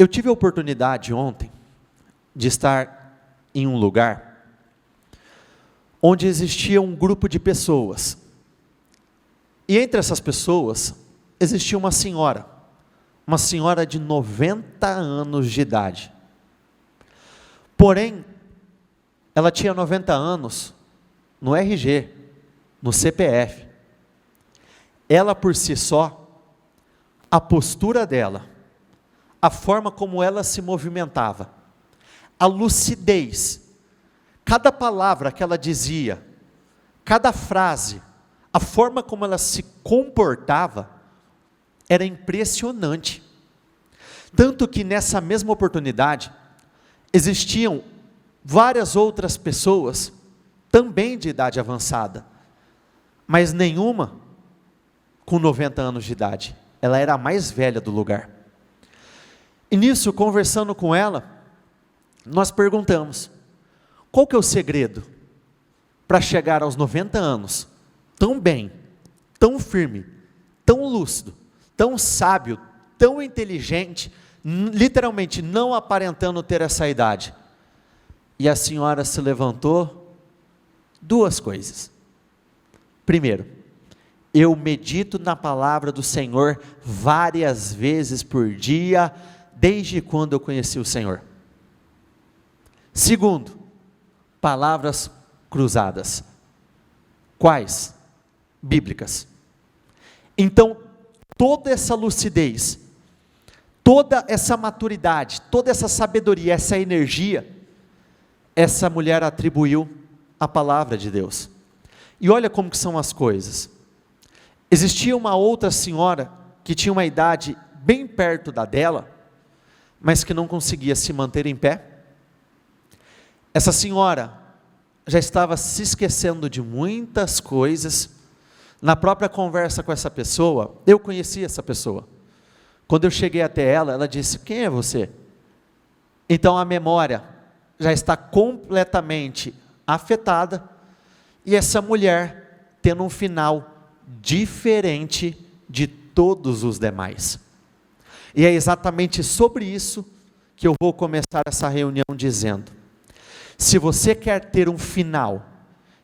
Eu tive a oportunidade ontem de estar em um lugar onde existia um grupo de pessoas. E entre essas pessoas existia uma senhora de 90 anos de idade. Porém, ela tinha 90 anos no RG, no CPF. Ela por si só, a postura dela, a forma como ela se movimentava, a lucidez, cada palavra que ela dizia, cada frase, a forma como ela se comportava, era impressionante. Tanto que nessa mesma oportunidade, existiam várias outras pessoas, também de idade avançada, mas nenhuma com 90 anos de idade. Ela era a mais velha do lugar. E nisso, conversando com ela, nós perguntamos, qual que é o segredo para chegar aos 90 anos, tão bem, tão firme, tão lúcido, tão sábio, tão inteligente, literalmente não aparentando ter essa idade? E a senhora se levantou, duas coisas. Primeiro, eu medito na palavra do Senhor várias vezes por dia, desde quando eu conheci o Senhor. Segundo, palavras cruzadas. Quais? Bíblicas. Então, toda essa lucidez, toda essa maturidade, toda essa sabedoria, essa energia, essa mulher atribuiu à palavra de Deus. E olha como que são as coisas. Existia uma outra senhora que tinha uma idade bem perto da dela, mas que não conseguia se manter em pé. Essa senhora já estava se esquecendo de muitas coisas. Na própria conversa com essa pessoa, eu conheci essa pessoa. Quando eu cheguei até ela, ela disse, quem é você? Então a memória já está completamente afetada, e essa mulher tendo um final diferente de todos os demais. E é exatamente sobre isso que eu vou começar essa reunião dizendo, se você quer ter um final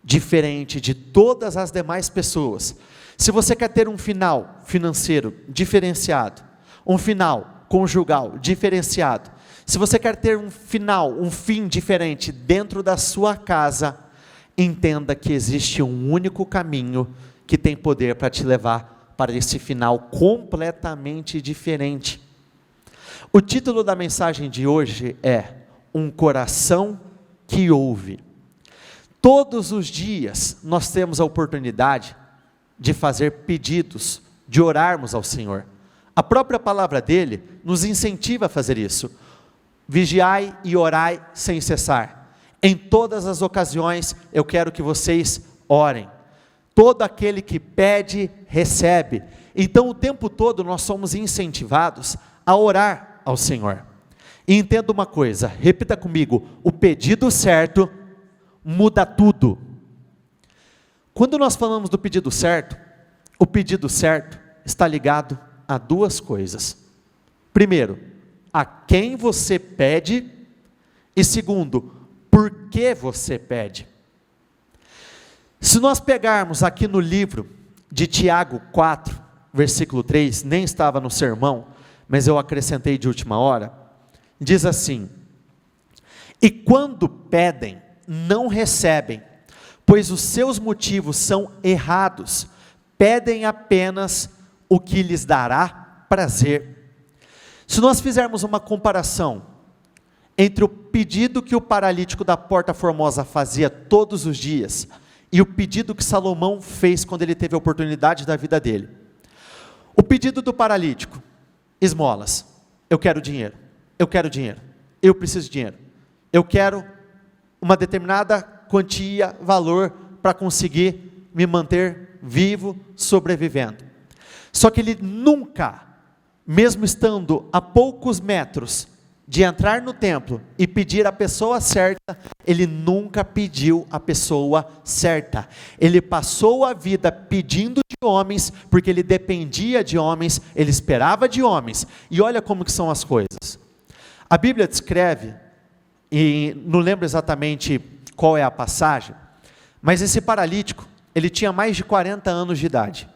diferente de todas as demais pessoas, se você quer ter um final financeiro diferenciado, um final conjugal diferenciado, se você quer ter um final, um fim diferente dentro da sua casa, entenda que existe um único caminho que tem poder para te levar para esse final completamente diferente. O título da mensagem de hoje é Um Coração que Ouve. Todos os dias nós temos a oportunidade de fazer pedidos, de orarmos ao Senhor. A própria palavra dele nos incentiva a fazer isso. Vigiai e orai sem cessar. Em todas as ocasiões eu quero que vocês orem. Todo aquele que pede, recebe. Então o tempo todo nós somos incentivados a orar ao Senhor. E entenda uma coisa, repita comigo, o pedido certo muda tudo. Quando nós falamos do pedido certo, o pedido certo está ligado a duas coisas. Primeiro, a quem você pede, e segundo, por que você pede. Se nós pegarmos aqui no livro de Tiago 4, versículo 3, nem estava no sermão, mas eu acrescentei de última hora, diz assim, e quando pedem, não recebem, pois os seus motivos são errados, pedem apenas o que lhes dará prazer. Se nós fizermos uma comparação entre o pedido que o paralítico da Porta Formosa fazia todos os dias, e o pedido que Salomão fez quando ele teve a oportunidade da vida dele. O pedido do paralítico, esmolas, eu quero dinheiro, eu preciso de dinheiro, eu quero uma determinada quantia, valor, para conseguir me manter vivo, sobrevivendo. Só que ele nunca, mesmo estando a poucos metros de entrar no templo e pedir a pessoa certa, ele nunca pediu a pessoa certa. Ele passou a vida pedindo de homens, porque ele dependia de homens, ele esperava de homens. E olha como que são as coisas. A Bíblia descreve, e não lembro exatamente qual é a passagem, mas esse paralítico, ele tinha mais de 40 anos de idade.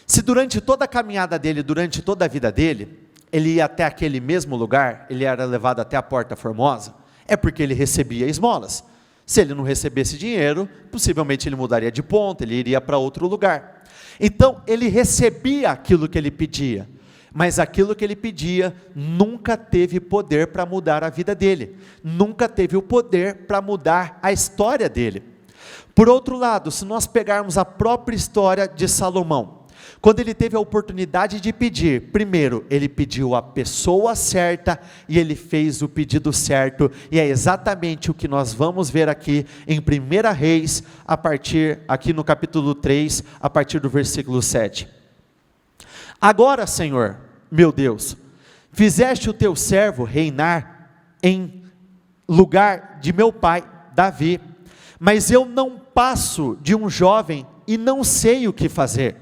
Se durante toda a caminhada dele, durante toda a vida dele, ele ia até aquele mesmo lugar, ele era levado até a Porta Formosa, é porque ele recebia esmolas. Se ele não recebesse dinheiro, possivelmente ele mudaria de ponto, ele iria para outro lugar. Então, ele recebia aquilo que ele pedia, mas aquilo que ele pedia nunca teve poder para mudar a vida dele, nunca teve o poder para mudar a história dele. Por outro lado, se nós pegarmos a própria história de Salomão, quando ele teve a oportunidade de pedir, primeiro, ele pediu a pessoa certa e ele fez o pedido certo, e é exatamente o que nós vamos ver aqui em 1 Reis, aqui no capítulo 3, a partir do versículo 7. Agora, Senhor, meu Deus, fizeste o teu servo reinar em lugar de meu pai, Davi, mas eu não passo de um jovem e não sei o que fazer.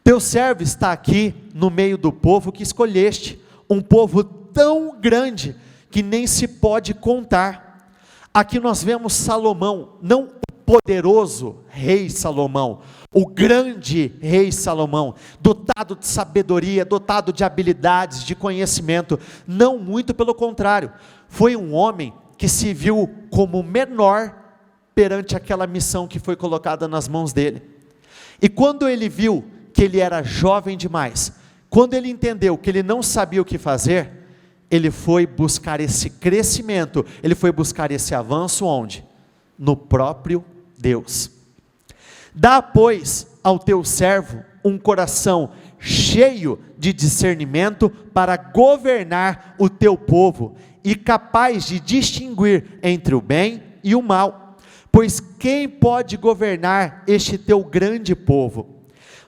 Teu servo está aqui no meio do povo que escolheste, um povo tão grande que nem se pode contar. Aqui nós vemos Salomão, não o poderoso rei Salomão, o grande rei Salomão, dotado de sabedoria, dotado de habilidades, de conhecimento, não, muito pelo contrário, foi um homem que se viu como menor perante aquela missão que foi colocada nas mãos dele. E quando ele viu que ele era jovem demais, quando ele entendeu que ele não sabia o que fazer, ele foi buscar esse crescimento, ele foi buscar esse avanço onde? No próprio Deus. Dá, pois, ao teu servo um coração cheio de discernimento para governar o teu povo e capaz de distinguir entre o bem e o mal, pois quem pode governar este teu grande povo?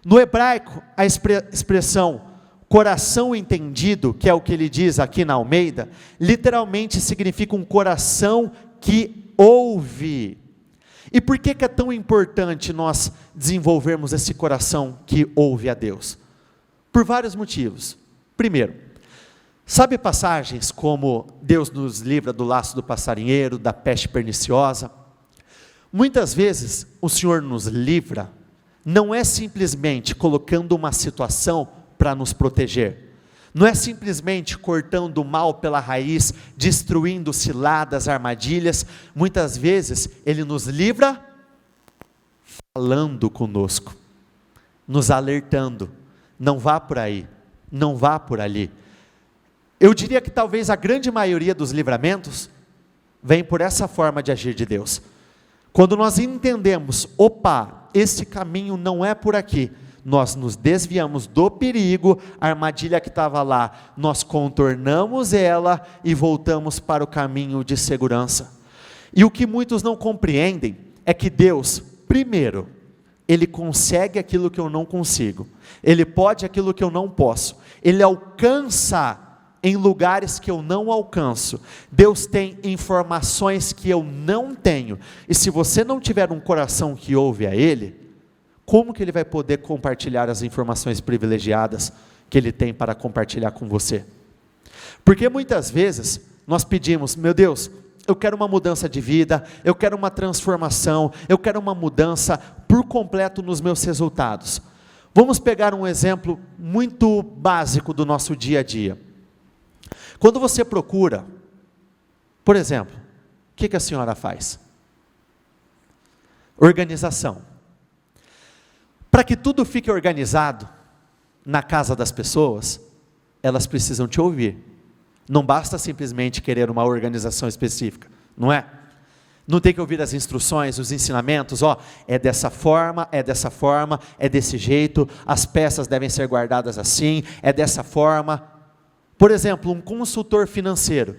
No hebraico, a expressão coração entendido, que é o que ele diz aqui na Almeida, literalmente significa um coração que ouve. E por que é tão importante nós desenvolvermos esse coração que ouve a Deus? Por vários motivos. Primeiro, sabe passagens como Deus nos livra do laço do passarinheiro, da peste perniciosa? Muitas vezes o Senhor nos livra, não é simplesmente colocando uma situação para nos proteger, não é simplesmente cortando o mal pela raiz, destruindo ciladas, armadilhas. Muitas vezes Ele nos livra falando conosco, nos alertando, não vá por aí, não vá por ali. Eu diria que talvez a grande maioria dos livramentos vem por essa forma de agir de Deus. Quando nós entendemos, opa, esse caminho não é por aqui, nós nos desviamos do perigo, a armadilha que estava lá, nós contornamos ela e voltamos para o caminho de segurança. E o que muitos não compreendem é que Deus, primeiro, Ele consegue aquilo que eu não consigo, Ele pode aquilo que eu não posso, Ele alcança em lugares que eu não alcanço. Deus tem informações que eu não tenho, e se você não tiver um coração que ouve a Ele, como que Ele vai poder compartilhar as informações privilegiadas que Ele tem para compartilhar com você? Porque muitas vezes nós pedimos, meu Deus, eu quero uma mudança de vida, eu quero uma transformação, eu quero uma mudança por completo nos meus resultados. Vamos pegar um exemplo muito básico do nosso dia a dia. Quando você procura, por exemplo, o que a senhora faz? Organização. Para que tudo fique organizado na casa das pessoas, elas precisam te ouvir. Não basta simplesmente querer uma organização específica, não é? Não tem que ouvir as instruções, os ensinamentos, é dessa forma, é desse jeito, as peças devem ser guardadas assim, é dessa forma. Por exemplo, um consultor financeiro.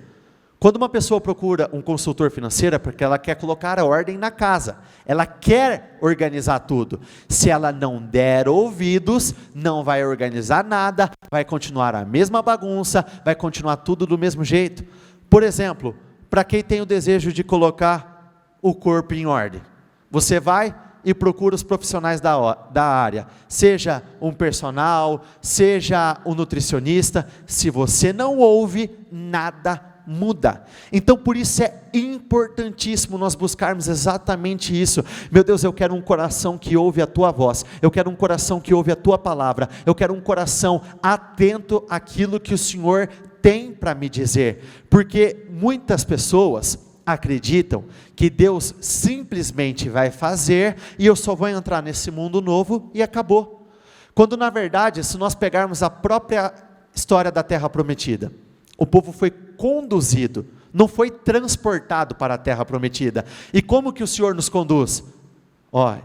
Quando uma pessoa procura um consultor financeiro, é porque ela quer colocar a ordem na casa, ela quer organizar tudo. Se ela não der ouvidos, não vai organizar nada, vai continuar a mesma bagunça, vai continuar tudo do mesmo jeito. Por exemplo, para quem tem o desejo de colocar o corpo em ordem, você vai, e procura os profissionais da área, seja um personal, seja um nutricionista. Se você não ouve, nada muda. Então por isso é importantíssimo nós buscarmos exatamente isso. Meu Deus, eu quero um coração que ouve a tua voz, eu quero um coração que ouve a tua palavra, eu quero um coração atento àquilo que o Senhor tem para me dizer, porque muitas pessoas acreditam que Deus simplesmente vai fazer e eu só vou entrar nesse mundo novo e acabou, quando na verdade, se nós pegarmos a própria história da terra prometida, o povo foi conduzido, não foi transportado para a terra prometida. E como que o Senhor nos conduz?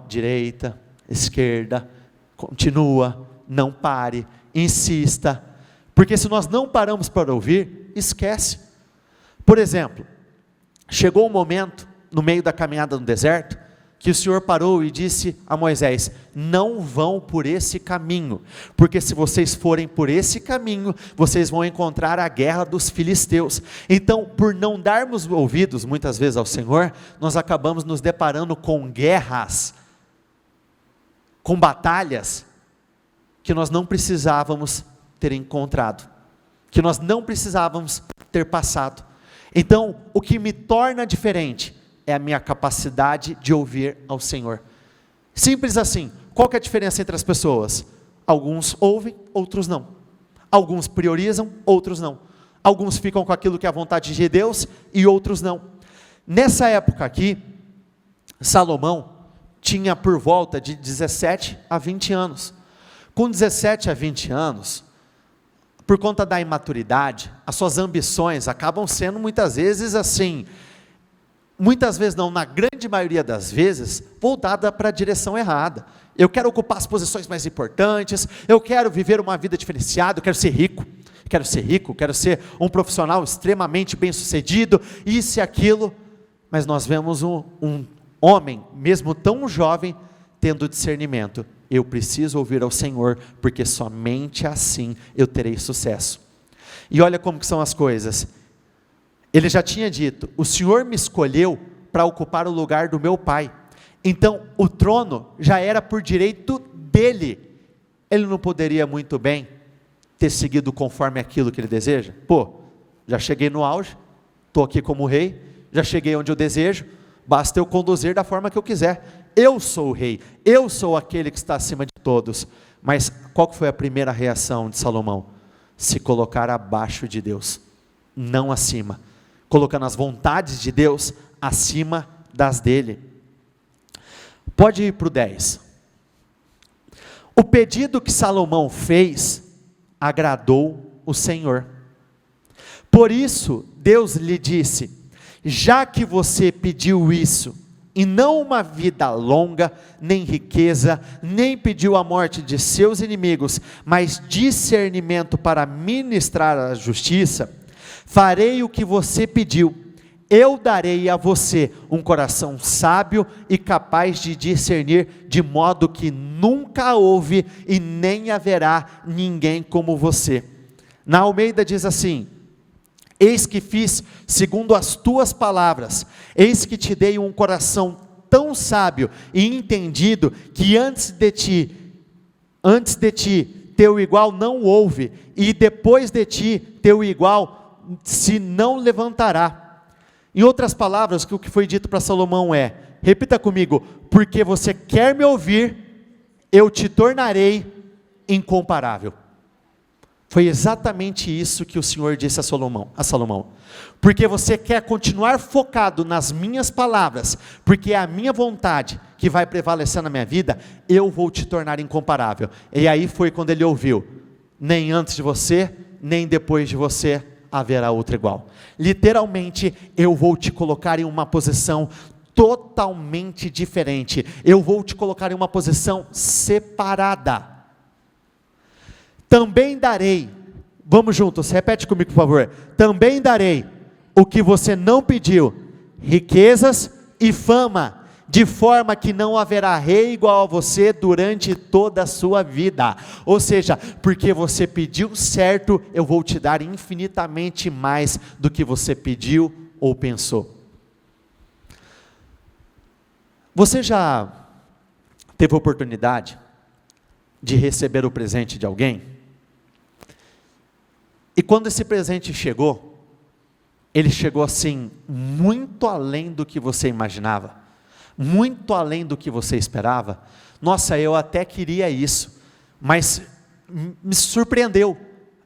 Direita, esquerda, continua, não pare, insista, porque se nós não paramos para ouvir, esquece. Por exemplo, chegou um momento, no meio da caminhada no deserto, que o Senhor parou e disse a Moisés: não vão por esse caminho, porque se vocês forem por esse caminho, vocês vão encontrar a guerra dos filisteus. Então, por não darmos ouvidos muitas vezes ao Senhor, nós acabamos nos deparando com guerras, com batalhas, que nós não precisávamos ter encontrado, que nós não precisávamos ter passado. Então, o que me torna diferente é a minha capacidade de ouvir ao Senhor. Simples assim. Qual que é a diferença entre as pessoas? Alguns ouvem, outros não. Alguns priorizam, outros não. Alguns ficam com aquilo que é a vontade de Deus e outros não. Nessa época aqui, Salomão tinha por volta de 17 a 20 anos. Com 17 a 20 anos, por conta da imaturidade, as suas ambições acabam sendo muitas vezes assim, muitas vezes não, na grande maioria das vezes, voltada para a direção errada. Eu quero ocupar as posições mais importantes, eu quero viver uma vida diferenciada, eu quero ser rico, quero ser um profissional extremamente bem sucedido, isso e aquilo. Mas nós vemos um homem, mesmo tão jovem, tendo discernimento. Eu preciso ouvir ao Senhor, porque somente assim eu terei sucesso. E olha como que são as coisas. Ele já tinha dito: o Senhor me escolheu para ocupar o lugar do meu pai. Então o trono já era por direito dele. Ele não poderia muito bem ter seguido conforme aquilo que ele deseja? Já cheguei no auge, estou aqui como rei, já cheguei onde eu desejo, basta eu conduzir da forma que eu quiser. Eu sou o rei, eu sou aquele que está acima de todos. Mas qual foi a primeira reação de Salomão? Se colocar abaixo de Deus, não acima, colocando as vontades de Deus acima das dele. Pode ir para o 10. O pedido que Salomão fez agradou o Senhor. Por isso Deus lhe disse: já que você pediu isso, e não uma vida longa, nem riqueza, nem pediu a morte de seus inimigos, mas discernimento para ministrar a justiça, farei o que você pediu. Eu darei a você um coração sábio e capaz de discernir, de modo que nunca houve e nem haverá ninguém como você. Na Almeida diz assim: eis que fiz segundo as tuas palavras, eis que te dei um coração tão sábio e entendido, que antes de ti teu igual não houve, e depois de ti teu igual se não levantará. Em outras palavras, o que foi dito para Salomão é, repita comigo: porque você quer me ouvir, eu te tornarei incomparável. Foi exatamente isso que o Senhor disse a Salomão. Porque você quer continuar focado nas minhas palavras, porque é a minha vontade que vai prevalecer na minha vida, eu vou te tornar incomparável. E aí foi quando ele ouviu: nem antes de você, nem depois de você haverá outro igual. Literalmente, eu vou te colocar em uma posição totalmente diferente. Eu vou te colocar em uma posição separada. Também darei, vamos juntos, repete comigo por favor. Também darei o que você não pediu, riquezas e fama, de forma que não haverá rei igual a você durante toda a sua vida. Ou seja, porque você pediu certo, eu vou te dar infinitamente mais do que você pediu ou pensou. Você já teve a oportunidade de receber o presente de alguém? E quando esse presente chegou, ele chegou assim, muito além do que você imaginava, muito além do que você esperava. Nossa, eu até queria isso, mas me surpreendeu,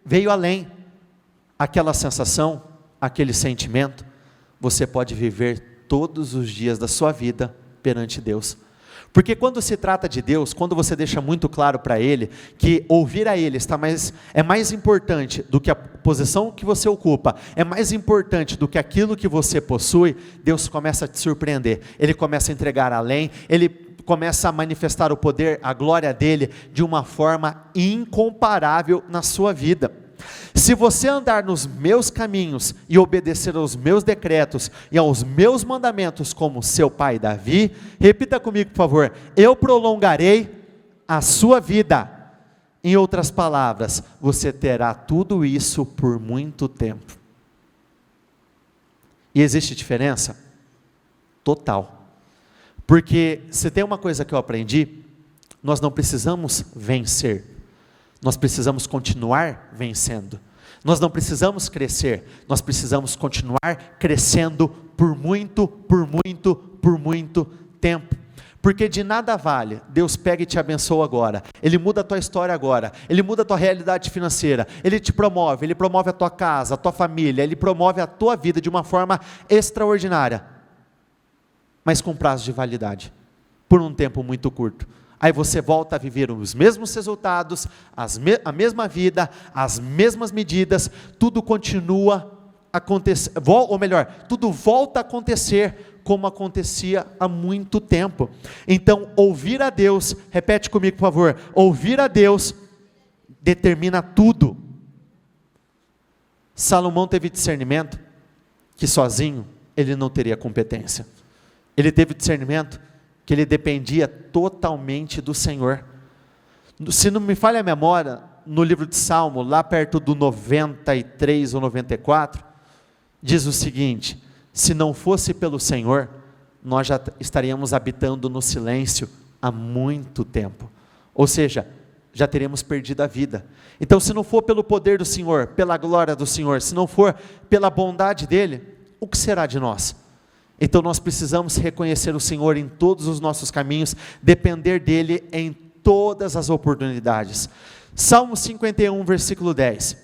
veio além. Aquela sensação, aquele sentimento, você pode viver todos os dias da sua vida perante Deus. Porque quando se trata de Deus, quando você deixa muito claro para Ele, que ouvir a Ele é mais importante do que a posição que você ocupa, é mais importante do que aquilo que você possui, Deus começa a te surpreender, Ele começa a entregar além, Ele começa a manifestar o poder, a glória dEle, de uma forma incomparável na sua vida. Se você andar nos meus caminhos e obedecer aos meus decretos e aos meus mandamentos como seu pai Davi, repita comigo por favor, eu prolongarei a sua vida. Em outras palavras, você terá tudo isso por muito tempo. E existe diferença? Total. Porque se tem uma coisa que eu aprendi, nós não precisamos vencer. Nós precisamos continuar vencendo. Nós não precisamos crescer, nós precisamos continuar crescendo por muito tempo. Porque de nada vale, Deus pega e te abençoa agora, Ele muda a tua história agora, Ele muda a tua realidade financeira, Ele te promove, Ele promove a tua casa, a tua família, Ele promove a tua vida de uma forma extraordinária, mas com prazo de validade, por um tempo muito curto. Aí você volta a viver os mesmos resultados, a mesma vida, as mesmas medidas, tudo continua acontecer, ou melhor, tudo volta a acontecer como acontecia há muito tempo. Então, ouvir a Deus, repete comigo por favor, ouvir a Deus determina tudo. Salomão teve discernimento que sozinho ele não teria competência. Ele teve discernimento que ele dependia totalmente do Senhor. Se não me falha a memória, no livro de Salmo, lá perto do 93 ou 94, diz o seguinte: se não fosse pelo Senhor, nós já estaríamos habitando no silêncio há muito tempo, ou seja, já teríamos perdido a vida. Então, se não for pelo poder do Senhor, pela glória do Senhor, se não for pela bondade dEle, o que será de nós? Então nós precisamos reconhecer o Senhor em todos os nossos caminhos, depender dEle em todas as oportunidades. Salmo 51, versículo 10.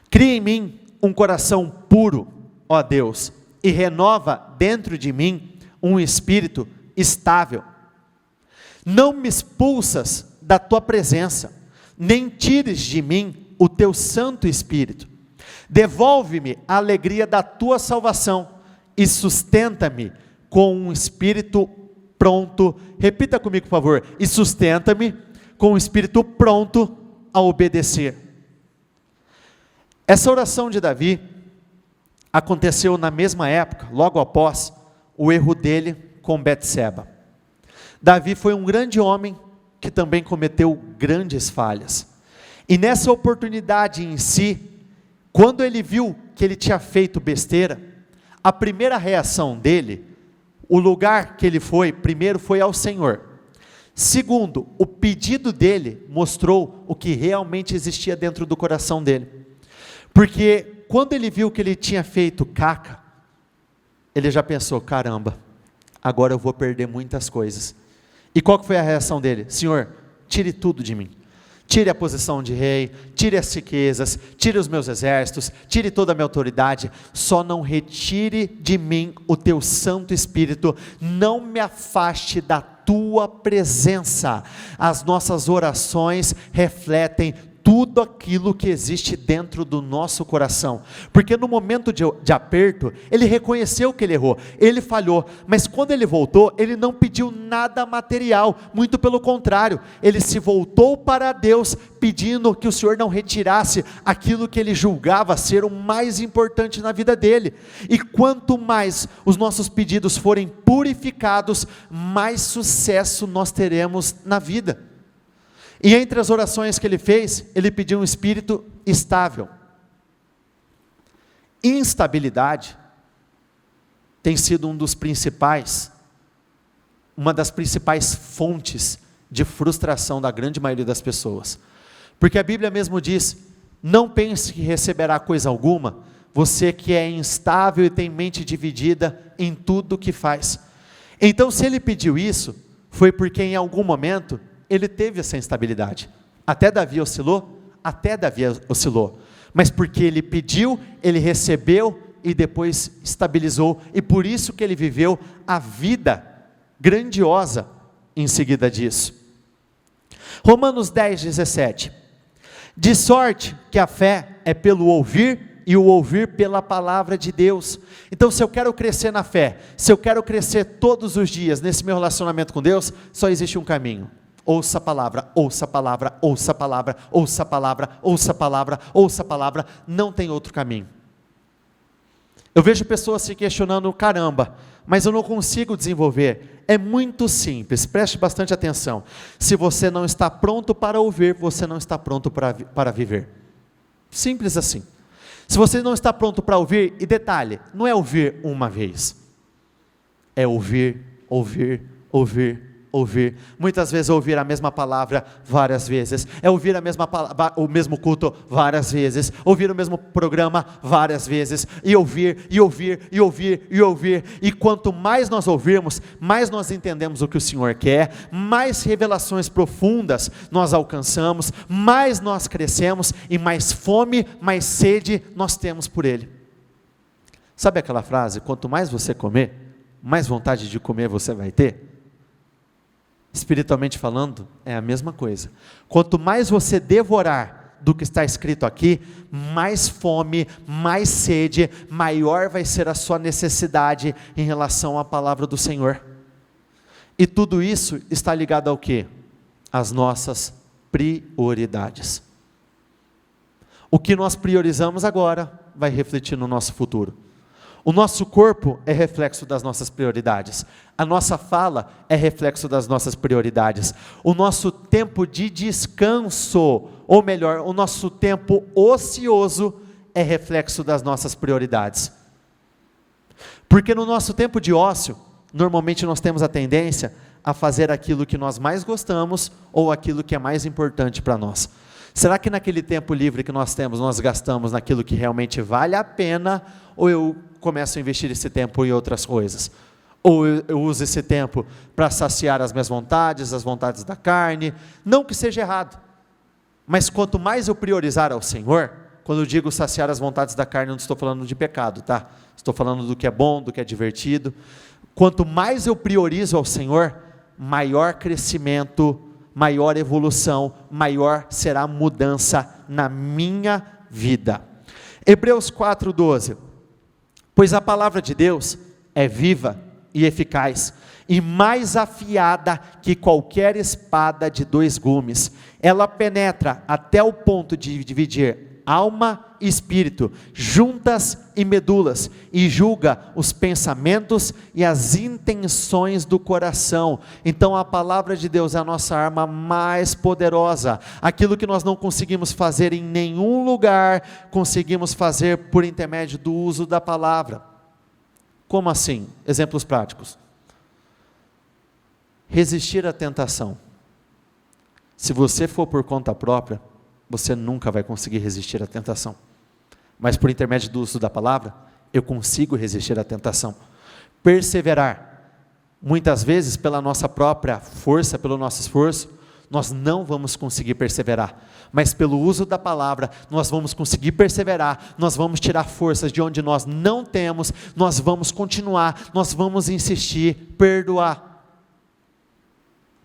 Cria em mim um coração puro, ó Deus, e renova dentro de mim um espírito estável. Não me expulsas da tua presença, nem tires de mim o teu Santo Espírito. Devolve-me a alegria da tua salvação e sustenta-me com um espírito pronto. Repita comigo por favor, e sustenta-me com um espírito pronto a obedecer. Essa oração de Davi aconteceu na mesma época, logo após o erro dele com Betseba. Davi foi um grande homem que também cometeu grandes falhas, e nessa oportunidade em si, quando ele viu que ele tinha feito besteira, a primeira reação dele, o lugar que ele foi, primeiro foi ao Senhor. Segundo, o pedido dele mostrou o que realmente existia dentro do coração dele. Porque quando ele viu que ele tinha feito caca, ele já pensou, caramba, agora eu vou perder muitas coisas. E qual que foi a reação dele? Senhor, tire tudo de mim. Tire a posição de rei, tire as riquezas, tire os meus exércitos, tire toda a minha autoridade, só não retire de mim o teu Santo Espírito, não me afaste da tua presença. As nossas orações refletem tudo aquilo que existe dentro do nosso coração, porque no momento de aperto, ele reconheceu que ele errou, ele falhou, mas quando ele voltou, ele não pediu nada material, muito pelo contrário, ele se voltou para Deus, pedindo que o Senhor não retirasse aquilo que ele julgava ser o mais importante na vida dele, e quanto mais os nossos pedidos forem purificados, mais sucesso nós teremos na vida. E entre as orações que ele fez, ele pediu um espírito estável. Instabilidade tem sido um dos principais uma das principais fontes de frustração da grande maioria das pessoas. Porque a Bíblia mesmo diz: não pense que receberá coisa alguma, você que é instável e tem mente dividida em tudo o que faz. Então, se ele pediu isso, foi porque em algum momento ele teve essa instabilidade. Até Davi oscilou, mas porque ele pediu, ele recebeu e depois estabilizou, e por isso que ele viveu a vida grandiosa em seguida disso. Romanos 10:17, de sorte que a fé é pelo ouvir, e o ouvir pela palavra de Deus. Então, se eu quero crescer na fé, se eu quero crescer todos os dias nesse meu relacionamento com Deus, só existe um caminho: ouça a palavra, ouça a palavra, ouça a palavra, ouça a palavra, ouça a palavra, ouça a palavra, não tem outro caminho. Eu vejo pessoas se questionando: caramba, mas eu não consigo desenvolver. É muito simples, preste bastante atenção. Se você não está pronto para ouvir, você não está pronto para viver. Simples assim. Se você não está pronto para ouvir, e detalhe, não é ouvir uma vez, é ouvir, ouvir, ouvir, ouvir. Muitas vezes ouvir a mesma palavra várias vezes, é ouvir o mesmo culto várias vezes, ouvir o mesmo programa várias vezes, e ouvir, e ouvir, e ouvir, e ouvir. E quanto mais nós ouvirmos, mais nós entendemos o que o Senhor quer, mais revelações profundas nós alcançamos, mais nós crescemos, e mais fome, mais sede nós temos por Ele. Sabe aquela frase: quanto mais você comer, mais vontade de comer você vai ter? Espiritualmente falando, é a mesma coisa. Quanto mais você devorar do que está escrito aqui, mais fome, mais sede, maior vai ser a sua necessidade em relação à palavra do Senhor. E tudo isso está ligado ao quê? Às nossas prioridades. O que nós priorizamos agora vai refletir no nosso futuro. O nosso corpo é reflexo das nossas prioridades. A nossa fala é reflexo das nossas prioridades. O nosso tempo de descanso, ou melhor, o nosso tempo ocioso é reflexo das nossas prioridades. Porque no nosso tempo de ócio, normalmente nós temos a tendência a fazer aquilo que nós mais gostamos ou aquilo que é mais importante para nós. Será que naquele tempo livre que nós temos, nós gastamos naquilo que realmente vale a pena, ou eu começo a investir esse tempo em outras coisas? Ou eu uso esse tempo para saciar as minhas vontades, as vontades da carne? Não que seja errado, mas quanto mais eu priorizar ao Senhor, quando eu digo saciar as vontades da carne, não estou falando de pecado, tá? Estou falando do que é bom, do que é divertido. Quanto mais eu priorizo ao Senhor, maior crescimento, maior evolução, maior será a mudança na minha vida. Hebreus 4:12, pois a palavra de Deus é viva e eficaz, e mais afiada que qualquer espada de 2 gumes, ela penetra até o ponto de dividir alma e espírito, juntas e medulas, e julga os pensamentos e as intenções do coração. Então a palavra de Deus é a nossa arma mais poderosa. Aquilo que nós não conseguimos fazer em nenhum lugar, conseguimos fazer por intermédio do uso da palavra. Como assim? Exemplos práticos. Resistir à tentação. Se você for por conta própria, você nunca vai conseguir resistir à tentação. Mas por intermédio do uso da palavra, eu consigo resistir à tentação. Perseverar. Muitas vezes, pela nossa própria força, pelo nosso esforço, nós não vamos conseguir perseverar. Mas pelo uso da palavra, nós vamos conseguir perseverar, nós vamos tirar forças de onde nós não temos, nós vamos continuar, nós vamos insistir, perdoar.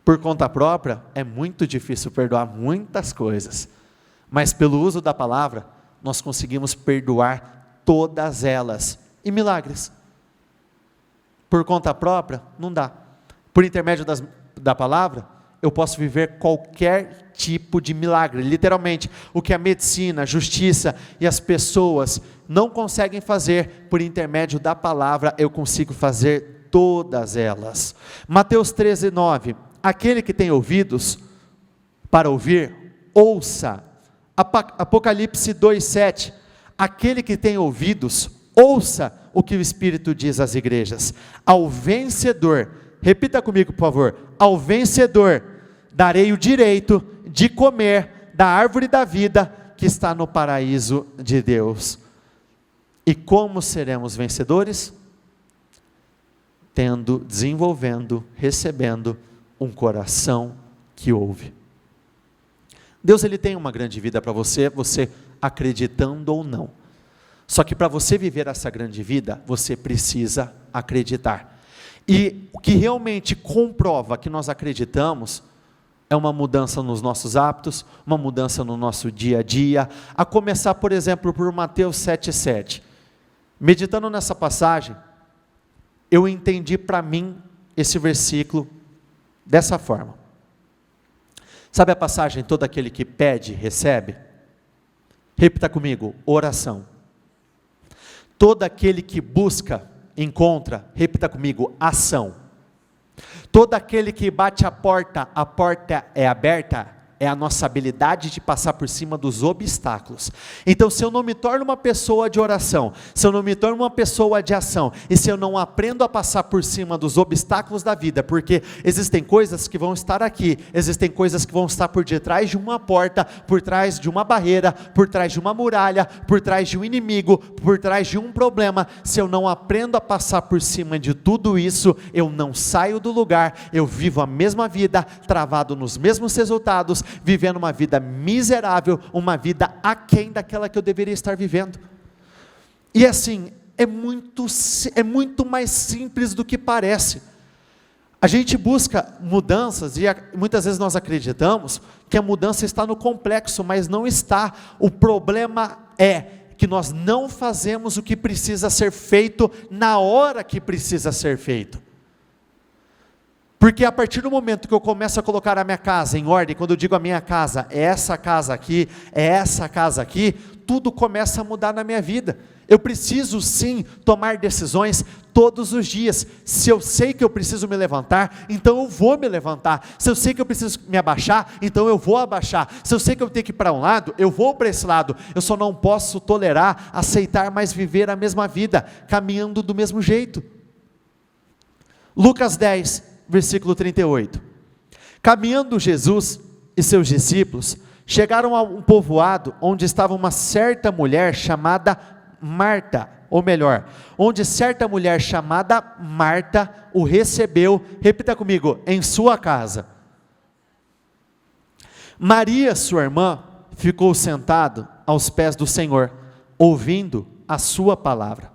Por conta própria, é muito difícil perdoar muitas coisas. Mas pelo uso da palavra, nós conseguimos perdoar todas elas. E milagres? Por conta própria, não dá. Por intermédio da palavra, eu posso viver qualquer tipo de milagre. Literalmente, o que a medicina, a justiça e as pessoas não conseguem fazer, por intermédio da palavra, eu consigo fazer todas elas. Mateus 13:9, aquele que tem ouvidos para ouvir, ouça. Apocalipse 2:7, aquele que tem ouvidos, ouça o que o Espírito diz às igrejas. Ao vencedor repita comigo, por favor: ao vencedor darei o direito de comer da árvore da vida que está no paraíso de Deus. E como seremos vencedores? Desenvolvendo, recebendo um coração que ouve. Deus, Ele tem uma grande vida para você, você acreditando ou não. Só que para você viver essa grande vida, você precisa acreditar. E o que realmente comprova que nós acreditamos é uma mudança nos nossos hábitos, uma mudança no nosso dia a dia, a começar, por exemplo, por Mateus 7,7. Meditando nessa passagem, eu entendi para mim esse versículo dessa forma. Sabe a passagem: todo aquele que pede, recebe? Repita comigo: oração. Todo aquele que busca, encontra. Repita comigo: ação. Todo aquele que bate a porta é aberta, é a nossa habilidade de passar por cima dos obstáculos. Então, se eu não me torno uma pessoa de oração, se eu não me torno uma pessoa de ação, e se eu não aprendo a passar por cima dos obstáculos da vida, porque existem coisas que vão estar aqui, existem coisas que vão estar por detrás de uma porta, por trás de uma barreira, por trás de uma muralha, por trás de um inimigo, por trás de um problema. Se eu não aprendo a passar por cima de tudo isso, eu não saio do lugar, eu vivo a mesma vida, travado nos mesmos resultados, vivendo uma vida miserável, uma vida aquém daquela que eu deveria estar vivendo. E assim, é muito mais simples do que parece. A gente busca mudanças e muitas vezes nós acreditamos que a mudança está no complexo, mas não está. O problema é que nós não fazemos o que precisa ser feito na hora que precisa ser feito. Porque a partir do momento que eu começo a colocar a minha casa em ordem, quando eu digo a minha casa, é essa casa aqui, é essa casa aqui, tudo começa a mudar na minha vida. Eu preciso sim tomar decisões todos os dias. Se eu sei que eu preciso me levantar, então eu vou me levantar. Se eu sei que eu preciso me abaixar, então eu vou abaixar. Se eu sei que eu tenho que ir para um lado, eu vou para esse lado. Eu só não posso tolerar, aceitar mais viver a mesma vida, caminhando do mesmo jeito. Lucas 10, versículo 38. Caminhando Jesus e seus discípulos, chegaram a um povoado onde estava uma certa mulher chamada Marta, ou melhor, onde certa mulher chamada Marta o recebeu, repita comigo, em sua casa. Maria, sua irmã, ficou sentada aos pés do Senhor, ouvindo a sua palavra.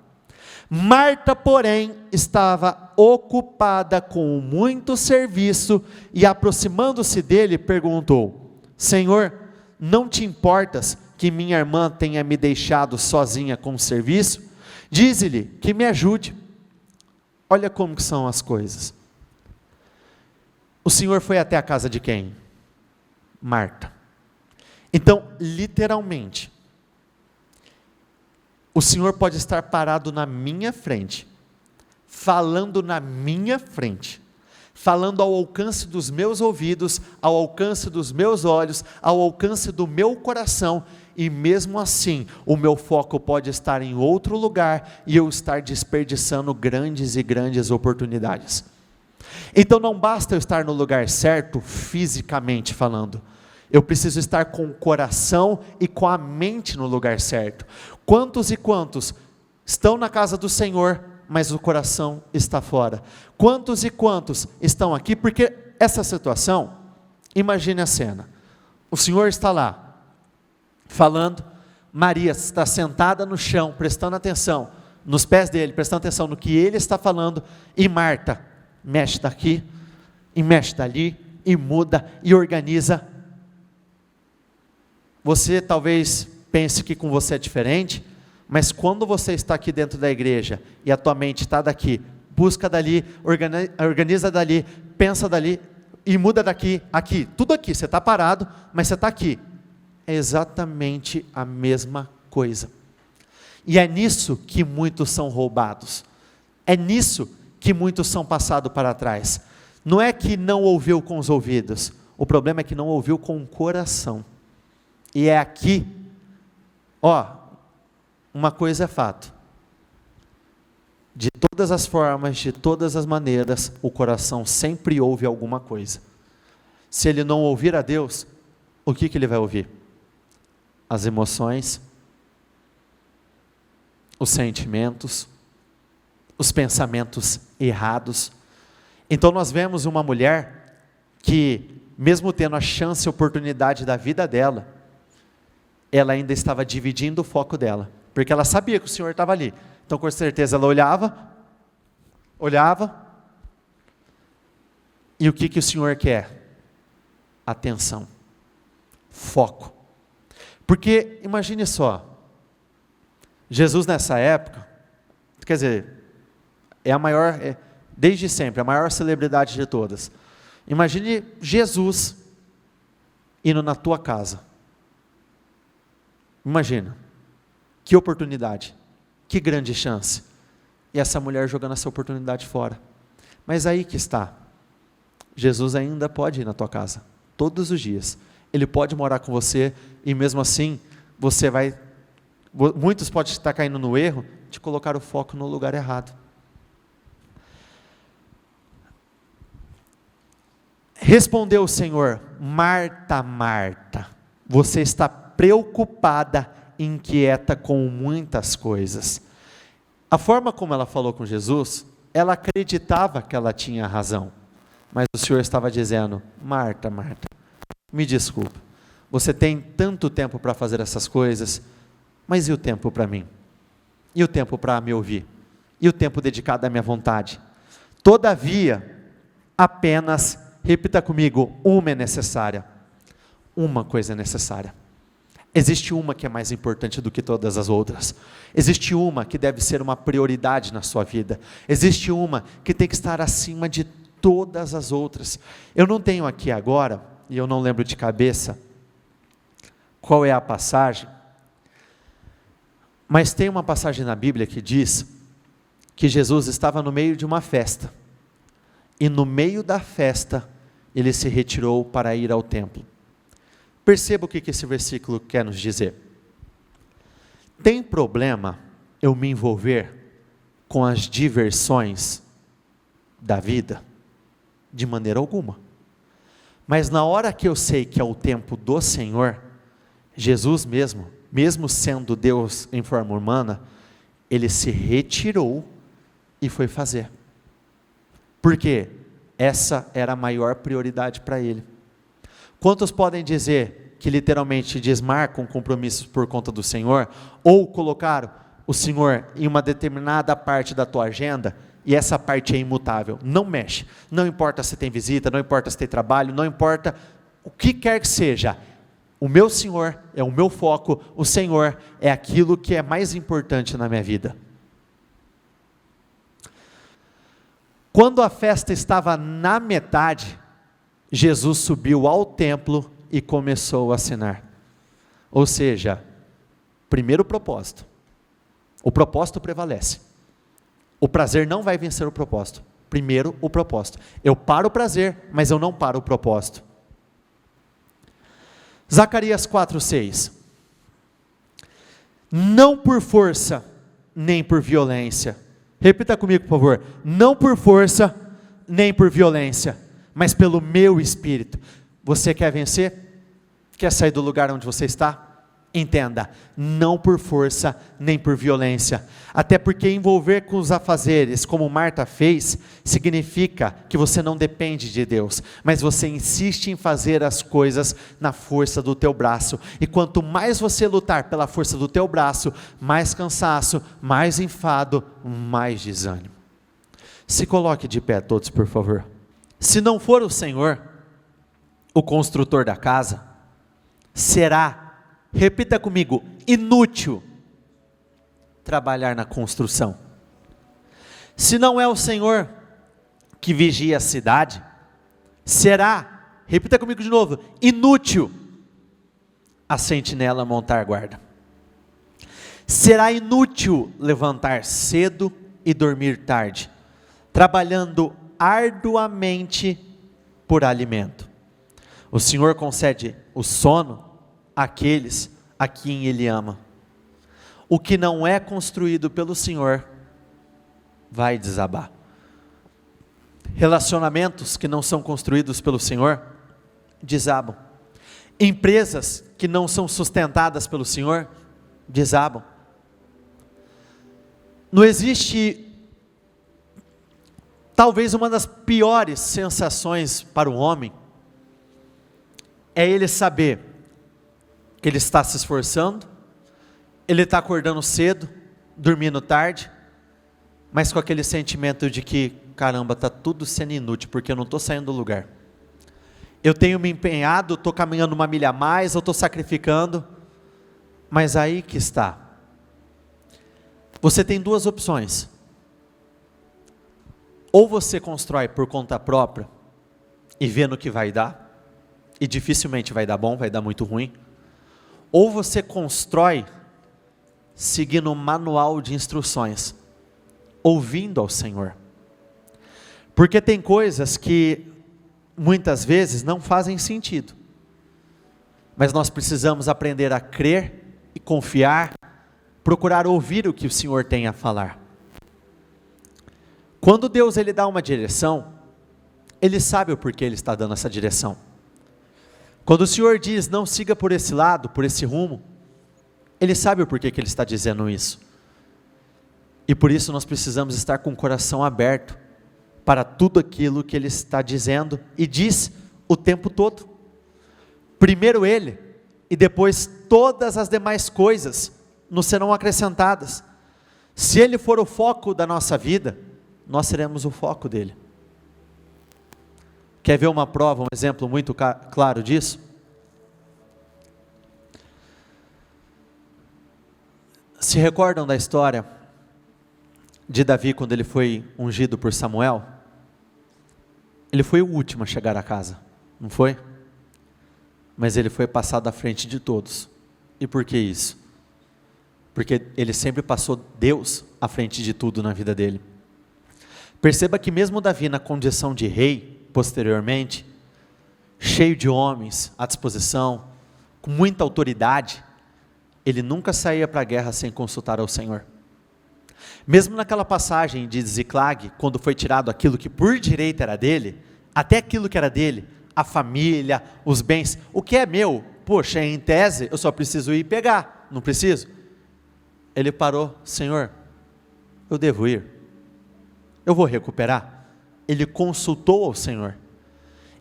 Marta, porém, estava ocupada com muito serviço e, aproximando-se dele, perguntou: Senhor, não te importas que minha irmã tenha me deixado sozinha com o serviço? Dize-lhe que me ajude. Olha como que são as coisas. O Senhor foi até a casa de quem? Marta. Então, literalmente, o Senhor pode estar parado na minha frente, falando na minha frente, falando ao alcance dos meus ouvidos, ao alcance dos meus olhos, ao alcance do meu coração, e mesmo assim, o meu foco pode estar em outro lugar, e eu estar desperdiçando grandes e grandes oportunidades. Então não basta eu estar no lugar certo, fisicamente falando, eu preciso estar com o coração e com a mente no lugar certo. Quantos e quantos estão na casa do Senhor, mas o coração está fora? Quantos e quantos estão aqui? Porque essa situação, imagine a cena, o Senhor está lá, falando, Maria está sentada no chão, prestando atenção, nos pés dele, prestando atenção no que ele está falando, e Marta, mexe daqui, e mexe dali, e muda, e organiza. Você talvez pense que com você é diferente, mas quando você está aqui dentro da igreja, e a tua mente está daqui, busca dali, organiza dali, pensa dali, e muda daqui, aqui, tudo aqui, você está parado, mas você está aqui, é exatamente a mesma coisa, e é nisso que muitos são roubados, é nisso que muitos são passados para trás, não é que não ouviu com os ouvidos, o problema é que não ouviu com o coração, e é aqui, uma coisa é fato, De todas as formas, de todas as maneiras, o coração sempre ouve alguma coisa. Se ele não ouvir a Deus, o que ele vai ouvir? As emoções, os sentimentos, os pensamentos errados. Então nós vemos uma mulher que, mesmo tendo a chance e oportunidade da vida dela, ela ainda estava dividindo o foco dela, porque ela sabia que o Senhor estava ali. Então com certeza ela olhava, e o que o Senhor quer? Atenção, foco. Porque imagine só, Jesus nessa época, quer dizer, desde sempre, a maior celebridade de todas. Imagine Jesus indo na tua casa. Imagina, que oportunidade, que grande chance. E essa mulher jogando essa oportunidade fora. Mas aí que está, Jesus ainda pode ir na tua casa, todos os dias. Ele pode morar com você, e mesmo assim, muitos podem estar caindo no erro de colocar o foco no lugar errado. Respondeu o Senhor: Marta, Marta, você está preocupada, inquieta com muitas coisas. A forma como ela falou com Jesus, ela acreditava que ela tinha razão, mas o Senhor estava dizendo: Marta, Marta, me desculpa, você tem tanto tempo para fazer essas coisas, mas e o tempo para mim? E o tempo para me ouvir? E o tempo dedicado à minha vontade? Todavia, apenas, repita comigo, uma é necessária. Uma coisa é necessária. Existe uma que é mais importante do que todas as outras. Existe uma que deve ser uma prioridade na sua vida. Existe uma que tem que estar acima de todas as outras. Eu não tenho aqui agora, e eu não lembro de cabeça qual é a passagem, mas tem uma passagem na Bíblia que diz que Jesus estava no meio de uma festa, e no meio da festa, ele se retirou para ir ao templo. Perceba o que esse versículo quer nos dizer. Tem problema eu me envolver com as diversões da vida? De maneira alguma. Mas na hora que eu sei que é o tempo do Senhor, Jesus mesmo sendo Deus em forma humana, ele se retirou e foi fazer. Por quê? Essa era a maior prioridade para ele. Quantos podem dizer que literalmente desmarcam compromissos por conta do Senhor, ou colocaram o Senhor em uma determinada parte da tua agenda, e essa parte é imutável, não mexe, não importa se tem visita, não importa se tem trabalho, não importa o que quer que seja, o meu Senhor é o meu foco, o Senhor é aquilo que é mais importante na minha vida. Quando a festa estava na metade, Jesus subiu ao templo e começou a ensinar. Ou seja, primeiro propósito. O propósito prevalece. O prazer não vai vencer o propósito. Primeiro o propósito. Eu paro o prazer, mas eu não paro o propósito. Zacarias 4:6. Não por força, nem por violência. Repita comigo, por favor. Não por força, nem por violência, mas pelo meu Espírito. Você quer vencer? Quer sair do lugar onde você está? Entenda, não por força, nem por violência. Até porque envolver com os afazeres, como Marta fez, significa que você não depende de Deus, mas você insiste em fazer as coisas na força do teu braço. E quanto mais você lutar pela força do teu braço, mais cansaço, mais enfado, mais desânimo. Se coloque de pé todos, por favor. Se não for o Senhor, o construtor da casa, será, repita comigo, inútil trabalhar na construção. Se não é o Senhor que vigia a cidade, será, repita comigo de novo, inútil a sentinela montar guarda. Será inútil levantar cedo e dormir tarde, trabalhando arduamente por alimento. O Senhor concede o sono àqueles a quem Ele ama. O que não é construído pelo Senhor vai desabar. Relacionamentos que não são construídos pelo Senhor, desabam. Empresas que não são sustentadas pelo Senhor, desabam. Não existe, talvez uma das piores sensações para o homem, é ele saber que ele está se esforçando, ele está acordando cedo, dormindo tarde, mas com aquele sentimento de que, caramba, está tudo sendo inútil, porque eu não estou saindo do lugar. Eu tenho me empenhado, estou caminhando uma milha a mais, eu estou sacrificando, mas aí que está. Você tem duas opções. Ou você constrói por conta própria, e vê no que vai dar, e dificilmente vai dar bom, vai dar muito ruim. Ou você constrói seguindo um manual de instruções, ouvindo ao Senhor. Porque tem coisas que muitas vezes não fazem sentido, mas nós precisamos aprender a crer e confiar, procurar ouvir o que o Senhor tem a falar. Quando Deus ele dá uma direção, Ele sabe o porquê Ele está dando essa direção. Quando o Senhor diz, não siga por esse lado, por esse rumo, Ele sabe o porquê que Ele está dizendo isso. E por isso nós precisamos estar com o coração aberto para tudo aquilo que Ele está dizendo e diz o tempo todo. Primeiro Ele, e depois todas as demais coisas nos serão acrescentadas. Se Ele for o foco da nossa vida, nós seremos o foco dEle. Quer ver uma prova, um exemplo muito claro disso? Se recordam da história de Davi quando ele foi ungido por Samuel? Ele foi o último a chegar a casa, não foi? Mas ele foi passado à frente de todos. E por que isso? Porque ele sempre passou Deus à frente de tudo na vida dele. Perceba que mesmo Davi na condição de rei, posteriormente, cheio de homens à disposição, com muita autoridade, ele nunca saía para a guerra sem consultar ao Senhor. Mesmo naquela passagem de Ziclag, quando foi tirado aquilo que por direito era dele, até aquilo que era dele, a família, os bens, o que é meu, poxa, em tese, eu só preciso ir pegar, não preciso? Ele parou, Senhor, eu devo ir, eu vou recuperar. Ele consultou ao Senhor.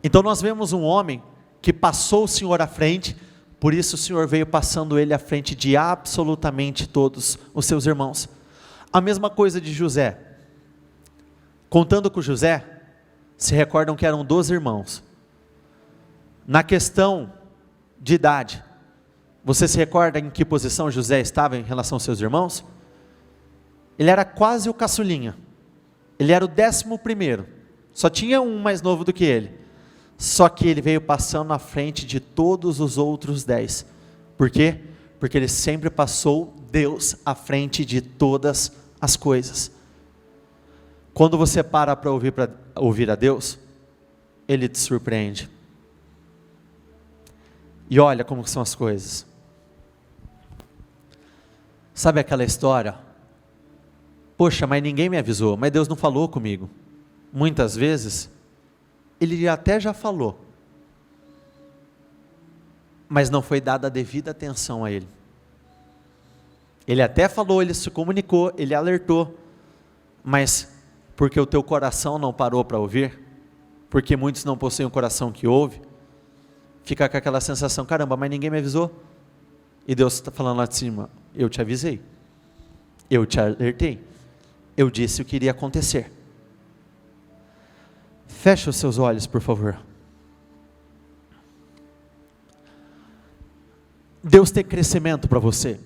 Então nós vemos um homem que passou o Senhor à frente, por isso o Senhor veio passando ele à frente de absolutamente todos os seus irmãos. A mesma coisa de José. Contando com José, se recordam que eram 12 irmãos. Na questão de idade, você se recorda em que posição José estava em relação aos seus irmãos? Ele era quase o caçulinha. Ele era o 11º. Só tinha um mais novo do que ele. Só que ele veio passando à frente de todos os outros 10. Por quê? Porque ele sempre passou Deus à frente de todas as coisas. Quando você para ouvir a Deus, Ele te surpreende. E olha como são as coisas. Sabe aquela história? Poxa, mas ninguém me avisou, mas Deus não falou comigo. Muitas vezes, Ele até já falou, mas não foi dada a devida atenção a Ele. Ele até falou, Ele se comunicou, Ele alertou, mas porque o teu coração não parou para ouvir, porque muitos não possuem um coração que ouve, fica com aquela sensação, caramba, mas ninguém me avisou. E Deus está falando lá de cima, eu te avisei, eu te alertei, eu disse o que iria acontecer. Feche os seus olhos, por favor. Deus tem crescimento para você.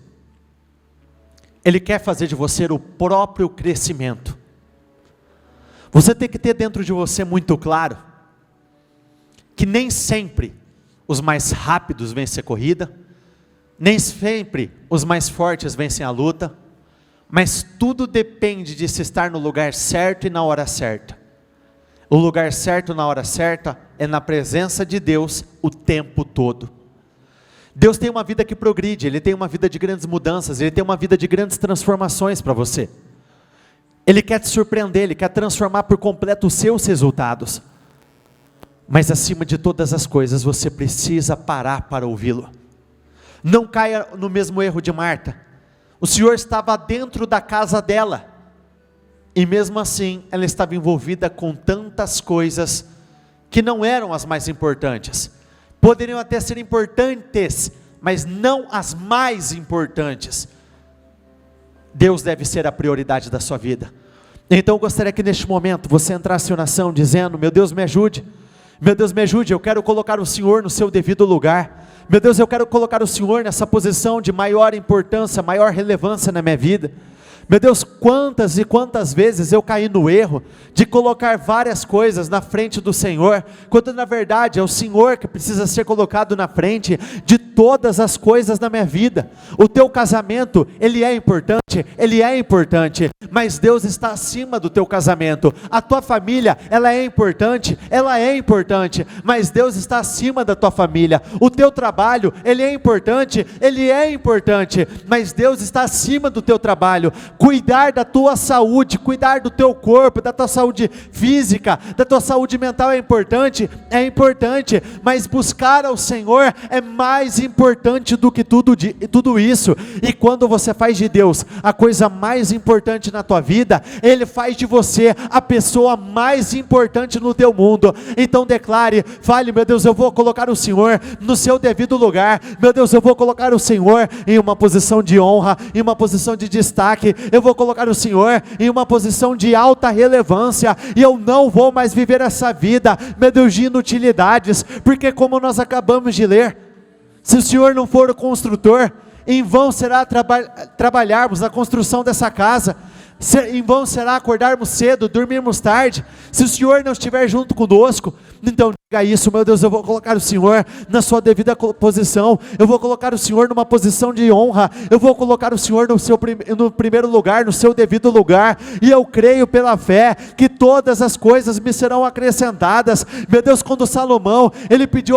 Ele quer fazer de você o próprio crescimento. Você tem que ter dentro de você muito claro que nem sempre os mais rápidos vencem a corrida, nem sempre os mais fortes vencem a luta, mas tudo depende de se estar no lugar certo e na hora certa. O lugar certo na hora certa é na presença de Deus o tempo todo. Deus tem uma vida que progride, Ele tem uma vida de grandes mudanças, Ele tem uma vida de grandes transformações para você. Ele quer te surpreender, Ele quer transformar por completo os seus resultados. Mas acima de todas as coisas, você precisa parar para ouvi-lo. Não caia no mesmo erro de Marta. O Senhor estava dentro da casa dela, e mesmo assim, ela estava envolvida com tantas coisas, que não eram as mais importantes. Poderiam até ser importantes, mas não as mais importantes. Deus deve ser a prioridade da sua vida. Então eu gostaria que neste momento, você entrasse em oração, dizendo: meu Deus me ajude, meu Deus me ajude, eu quero colocar o Senhor no seu devido lugar. Meu Deus, eu quero colocar o Senhor nessa posição de maior importância, maior relevância na minha vida. Meu Deus, quantas e quantas vezes eu caí no erro de colocar várias coisas na frente do Senhor, quando na verdade é o Senhor que precisa ser colocado na frente de todas as coisas na minha vida. O teu casamento, ele é importante, mas Deus está acima do teu casamento. A tua família, ela é importante, mas Deus está acima da tua família. O teu trabalho, ele é importante, mas Deus está acima do teu trabalho. Cuidar da tua saúde, cuidar do teu corpo, da tua saúde física, da tua saúde mental é importante, mas buscar ao Senhor é mais importante do que tudo isso. E quando você faz de Deus a coisa mais importante na tua vida, Ele faz de você a pessoa mais importante no teu mundo. Então declare, fale: meu Deus, eu vou colocar o Senhor no seu devido lugar. Meu Deus, eu vou colocar o Senhor em uma posição de honra, em uma posição de destaque. Eu vou colocar o Senhor em uma posição de alta relevância, e eu não vou mais viver essa vida, meu Deus, de inutilidades, porque como nós acabamos de ler, se o Senhor não for o construtor, em vão será trabalharmos na construção dessa casa, em vão será acordarmos cedo, dormirmos tarde, se o Senhor não estiver junto conosco. Então diga isso: meu Deus, eu vou colocar o Senhor na sua devida posição, eu vou colocar o Senhor numa posição de honra, eu vou colocar o Senhor no primeiro lugar, no seu devido lugar, e eu creio pela fé que todas as coisas me serão acrescentadas. Meu Deus, quando Salomão, ele teve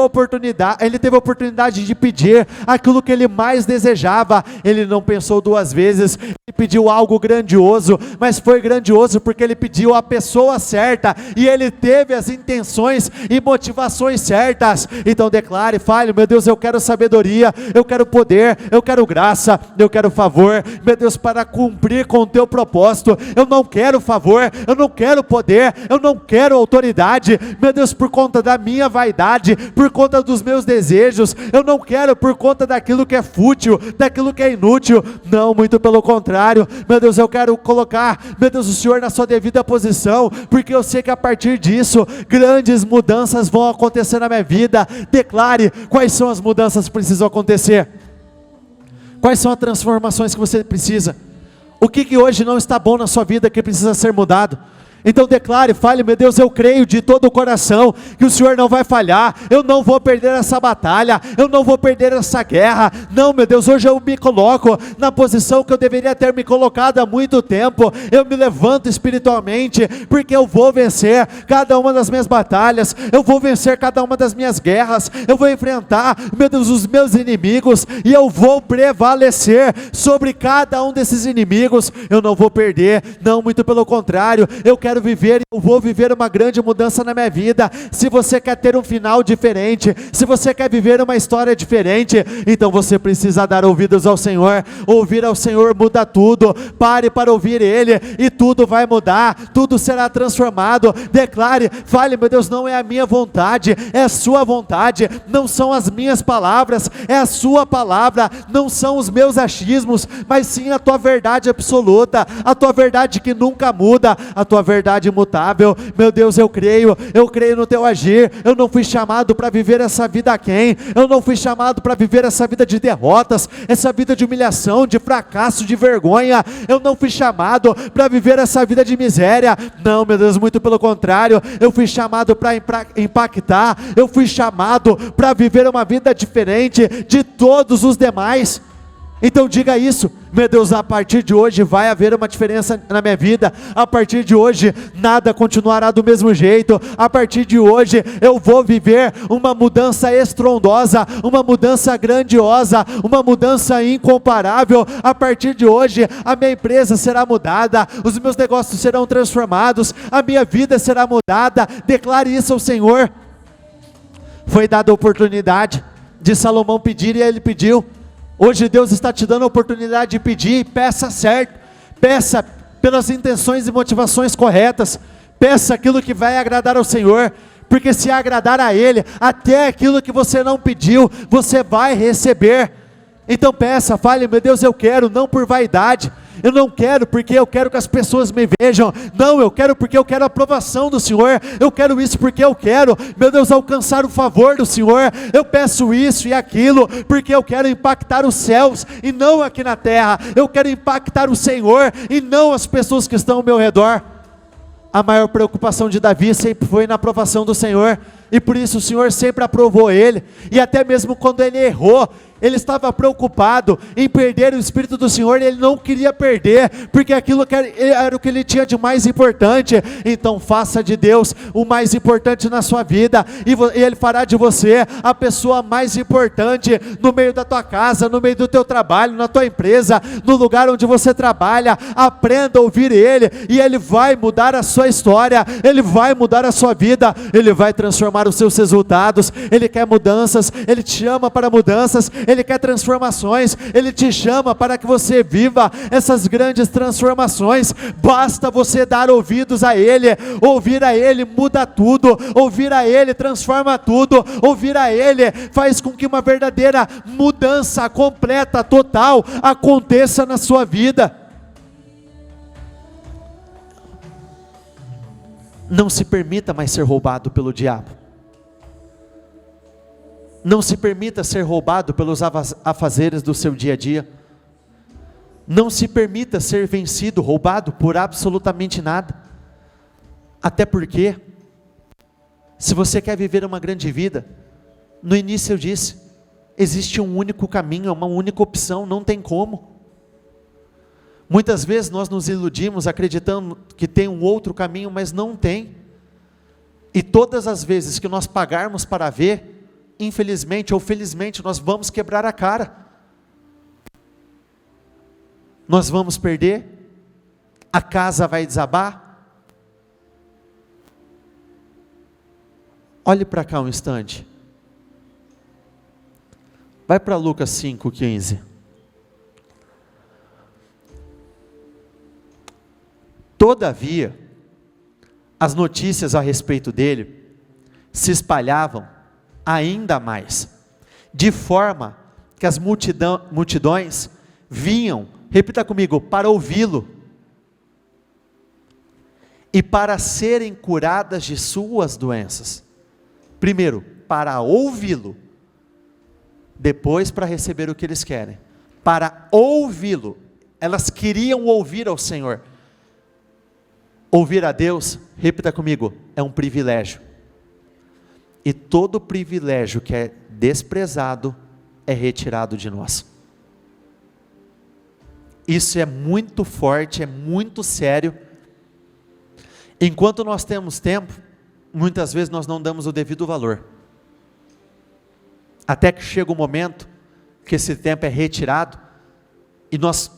a oportunidade de pedir aquilo que ele mais desejava, ele não pensou duas vezes, ele pediu algo grandioso, mas foi grandioso porque ele pediu a pessoa certa, e ele teve as intenções e motivações certas. Então declare, fale: meu Deus, eu quero sabedoria, eu quero poder, eu quero graça, eu quero favor, meu Deus, para cumprir com o teu propósito. Eu não quero favor, eu não quero poder, eu não quero autoridade, meu Deus, por conta da minha vaidade, por conta dos meus desejos, eu não quero por conta daquilo que é fútil, daquilo que é inútil. Não, muito pelo contrário, meu Deus, eu quero colocar, meu Deus, o Senhor na sua devida posição, porque eu sei que a partir disso, grandes mudanças vão acontecer na minha vida. Declare quais são as mudanças que precisam acontecer, quais são as transformações que você precisa, o que hoje não está bom na sua vida que precisa ser mudado. Então declare, fale: meu Deus, eu creio de todo o coração que o Senhor não vai falhar, eu não vou perder essa batalha, eu não vou perder essa guerra. Não, meu Deus, hoje eu me coloco na posição que eu deveria ter me colocado há muito tempo. Eu me levanto espiritualmente, porque eu vou vencer cada uma das minhas batalhas, eu vou vencer cada uma das minhas guerras, eu vou enfrentar, meu Deus, os meus inimigos, e eu vou prevalecer sobre cada um desses inimigos. Eu não vou perder, não, muito pelo contrário, eu vou viver uma grande mudança na minha vida. Se você quer ter um final diferente, se você quer viver uma história diferente, então você precisa dar ouvidos ao Senhor. Ouvir ao Senhor muda tudo. Pare para ouvir Ele e tudo vai mudar, tudo será transformado. Declare, fale: meu Deus, não é a minha vontade, é a sua vontade, não são as minhas palavras, é a sua palavra, não são os meus achismos, mas sim a tua verdade absoluta, a tua verdade que nunca muda, a tua verdade imutável. Meu Deus, eu creio no teu agir. Eu não fui chamado para viver essa vida aquém, eu não fui chamado para viver essa vida de derrotas, essa vida de humilhação, de fracasso, de vergonha. Eu não fui chamado para viver essa vida de miséria. Não, meu Deus, muito pelo contrário, eu fui chamado para impactar, eu fui chamado para viver uma vida diferente de todos os demais. Então diga isso: meu Deus, a partir de hoje vai haver uma diferença na minha vida, a partir de hoje nada continuará do mesmo jeito, a partir de hoje eu vou viver uma mudança estrondosa, uma mudança grandiosa, uma mudança incomparável. A partir de hoje a minha empresa será mudada, os meus negócios serão transformados, a minha vida será mudada. Declare isso ao Senhor. Foi dada a oportunidade de Salomão pedir e ele pediu. Hoje Deus está te dando a oportunidade de pedir. Peça certo, peça pelas intenções e motivações corretas, peça aquilo que vai agradar ao Senhor, porque se agradar a Ele, até aquilo que você não pediu, você vai receber. Então peça, fale: meu Deus, eu quero, não por vaidade, eu não quero porque eu quero que as pessoas me vejam, não, eu quero porque eu quero a aprovação do Senhor, eu quero isso porque eu quero, meu Deus, alcançar o favor do Senhor, eu peço isso e aquilo, porque eu quero impactar os céus, e não aqui na terra, eu quero impactar o Senhor, e não as pessoas que estão ao meu redor. A maior preocupação de Davi sempre foi na aprovação do Senhor, e por isso o Senhor sempre aprovou ele, e até mesmo quando ele errou, ele estava preocupado em perder o Espírito do Senhor, e ele não queria perder, porque aquilo era o que ele tinha de mais importante. Então faça de Deus o mais importante na sua vida, e Ele fará de você a pessoa mais importante no meio da tua casa, no meio do teu trabalho, na tua empresa, no lugar onde você trabalha. Aprenda a ouvir Ele, e Ele vai mudar a sua história, Ele vai mudar a sua vida, Ele vai transformar os seus resultados. Ele quer mudanças, Ele te chama para mudanças, Ele quer transformações, Ele te chama para que você viva essas grandes transformações. Basta você dar ouvidos a Ele. Ouvir a Ele muda tudo, ouvir a Ele transforma tudo, ouvir a Ele faz com que uma verdadeira mudança completa, total, aconteça na sua vida. Não se permita mais ser roubado pelo diabo. Não se permita ser roubado pelos afazeres do seu dia a dia. Não se permita ser vencido, roubado por absolutamente nada. Até porque, se você quer viver uma grande vida, no início eu disse, existe um único caminho, uma única opção, não tem como. Muitas vezes nós nos iludimos acreditando que tem um outro caminho, mas não tem. E todas as vezes que nós pagarmos para ver, infelizmente ou felizmente, nós vamos quebrar a cara, nós vamos perder, a casa vai desabar. Olhe para cá um instante, vai para Lucas 5,15. Todavia, as notícias a respeito dele se espalhavam ainda mais, de forma que as multidões vinham, repita comigo, para ouvi-lo, e para serem curadas de suas doenças. Primeiro, para ouvi-lo, depois para receber o que eles querem. Para ouvi-lo, elas queriam ouvir ao Senhor. Ouvir a Deus, repita comigo, é um privilégio. E todo privilégio que é desprezado é retirado de nós. Isso é muito forte, é muito sério. Enquanto nós temos tempo, muitas vezes nós não damos o devido valor. Até que chega o momento que esse tempo é retirado, e nós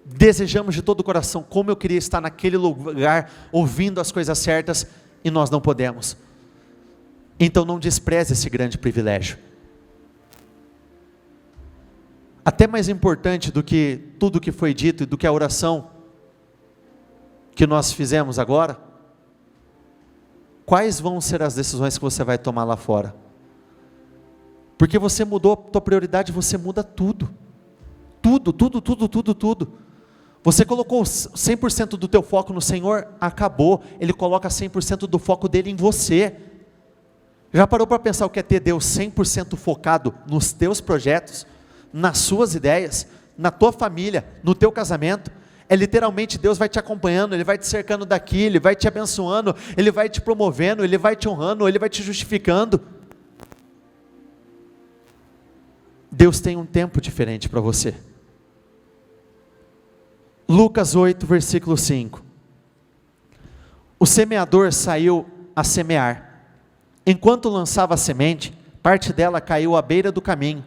desejamos de todo o coração, como eu queria estar naquele lugar, ouvindo as coisas certas, e nós não podemos. Então não despreze esse grande privilégio. Até mais importante do que tudo que foi dito e do que a oração que nós fizemos agora, quais vão ser as decisões que você vai tomar lá fora? Porque você mudou a tua prioridade, você muda tudo. Tudo. Você colocou 100% do teu foco no Senhor, acabou. Ele coloca 100% do foco dele em você. Já parou para pensar o que é ter Deus 100% focado nos teus projetos, nas suas ideias, na tua família, no teu casamento? É literalmente Deus vai te acompanhando, Ele vai te cercando daqui, Ele vai te abençoando, Ele vai te promovendo, Ele vai te honrando, Ele vai te justificando. Deus tem um tempo diferente para você. Lucas 8, versículo 5. O semeador saiu a semear. Enquanto lançava a semente, parte dela caiu à beira do caminho.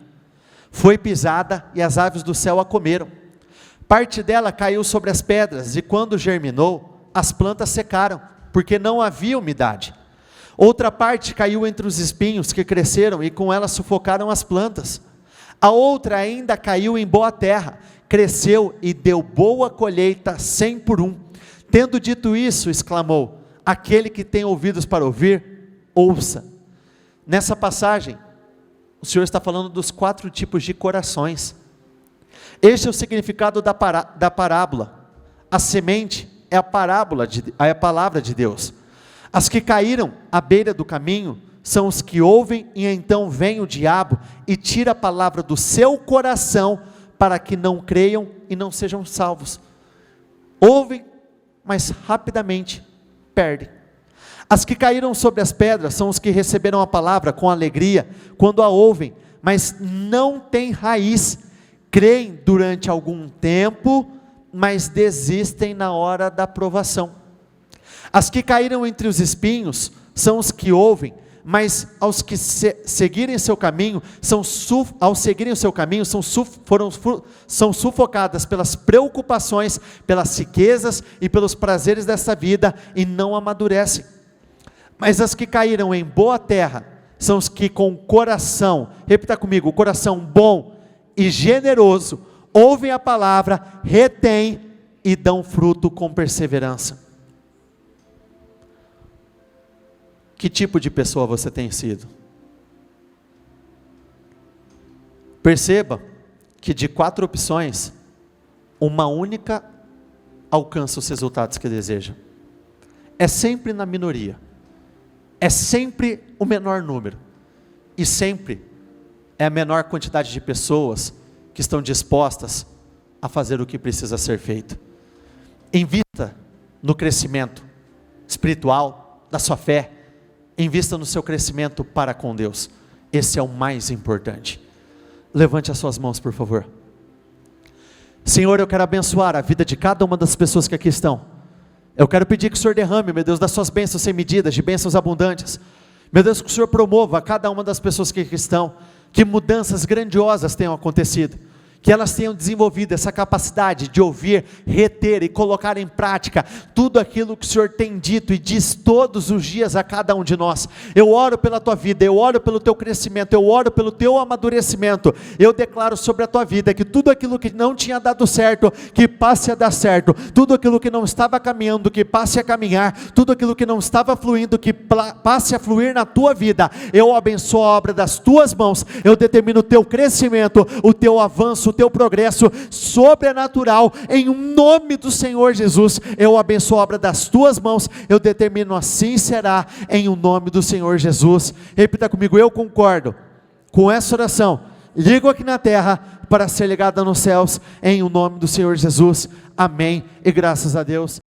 Foi pisada e as aves do céu a comeram. Parte dela caiu sobre as pedras, e quando germinou, as plantas secaram, porque não havia umidade. Outra parte caiu entre os espinhos que cresceram, e com ela sufocaram as plantas. A outra ainda caiu em boa terra, cresceu e deu boa colheita 100 por 1. Tendo dito isso, exclamou: aquele que tem ouvidos para ouvir, ouça. Nessa passagem, o Senhor está falando dos 4 tipos de corações. Este é o significado da parábola. A semente é a palavra de Deus. As que caíram à beira do caminho são os que ouvem, e então vem o diabo e tira a palavra do seu coração, para que não creiam e não sejam salvos. Ouvem, mas rapidamente perdem. As que caíram sobre as pedras são os que receberam a palavra com alegria quando a ouvem, mas não têm raiz. Creem durante algum tempo, mas desistem na hora da provação. As que caíram entre os espinhos são os que ouvem, mas aos que seguirem seu caminho, são sufocadas pelas preocupações, pelas riquezas e pelos prazeres desta vida, e não amadurecem. Mas as que caíram em boa terra, são os que com o coração, repita comigo, o coração bom e generoso, ouvem a palavra, retêm e dão fruto com perseverança. Que tipo de pessoa você tem sido? Perceba que de 4 opções, uma única alcança os resultados que deseja. É sempre na minoria. É sempre o menor número. E sempre é a menor quantidade de pessoas que estão dispostas a fazer o que precisa ser feito. Invista no crescimento espiritual da sua fé. Invista no seu crescimento para com Deus. Esse é o mais importante. Levante as suas mãos, por favor. Senhor, eu quero abençoar a vida de cada uma das pessoas que aqui estão. Eu quero pedir que o Senhor derrame, meu Deus, das suas bênçãos sem medidas, de bênçãos abundantes. Meu Deus, que o Senhor promova a cada uma das pessoas que aqui estão, que mudanças grandiosas tenham acontecido, que elas tenham desenvolvido essa capacidade de ouvir, reter e colocar em prática tudo aquilo que o Senhor tem dito e diz todos os dias a cada um de nós. Eu oro pela tua vida, eu oro pelo teu crescimento, eu oro pelo teu amadurecimento. Eu declaro sobre a tua vida que tudo aquilo que não tinha dado certo, que passe a dar certo, tudo aquilo que não estava caminhando, que passe a caminhar, tudo aquilo que não estava fluindo, que passe a fluir na tua vida. Eu abençoo a obra das tuas mãos, eu determino o teu crescimento, o teu avanço, o teu progresso sobrenatural, em nome do Senhor Jesus. Eu abençoo a obra das tuas mãos, eu determino assim será, em nome do Senhor Jesus. Repita comigo: eu concordo com essa oração, ligo aqui na terra para ser ligada nos céus, em nome do Senhor Jesus. Amém e graças a Deus.